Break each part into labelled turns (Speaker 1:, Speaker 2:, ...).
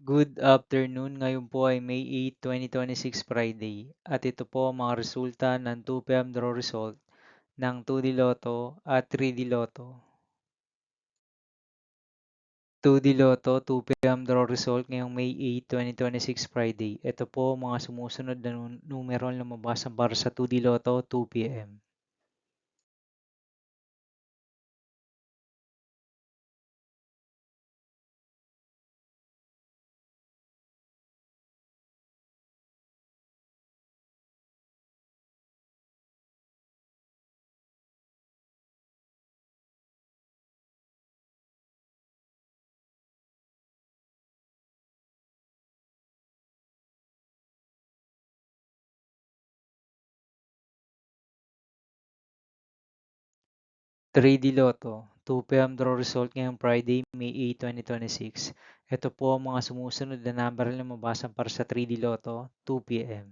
Speaker 1: Good afternoon. Ngayon po ay May 8, 2026 Friday. At ito po ang mga resulta ng 2 PM draw result ng 2D Lotto at 3D Lotto. 2D Lotto 2 PM draw result ngayong May 8, 2026 Friday. Ito po ang mga sumusunod na numero na lumabas para sa 2D Lotto 2 PM. 3D Lotto 2 PM draw result ngayong Friday, May 8, 2026. Ito po ang mga sumusunod na number na lumabas para sa 3D Lotto 2 PM.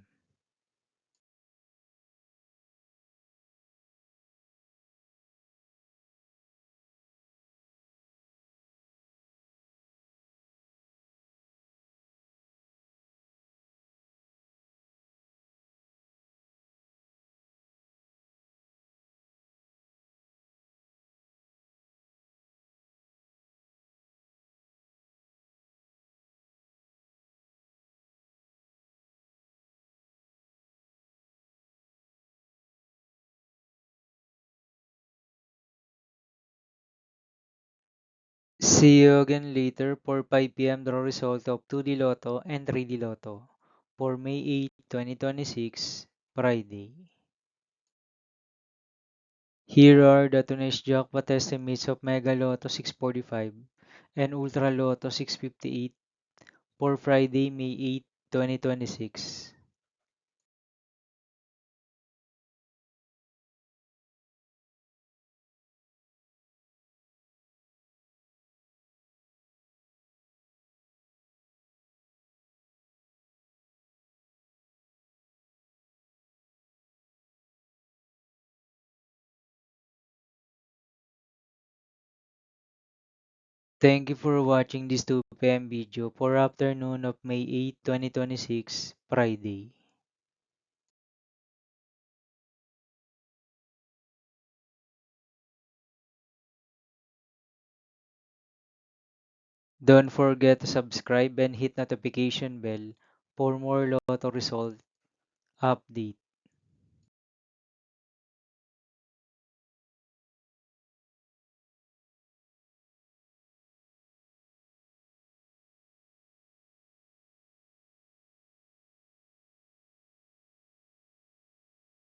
Speaker 1: See you again later for 5 PM draw result of 2D Lotto and 3D Lotto for May 8, 2026, Friday. Here are the today's jackpot estimates of Mega Lotto 645 and Ultra Lotto 658 for Friday, May 8, 2026. Thank you for watching this 2 PM video for afternoon of May 8, 2026, Friday. Don't forget to subscribe and hit notification bell for more Lotto result update.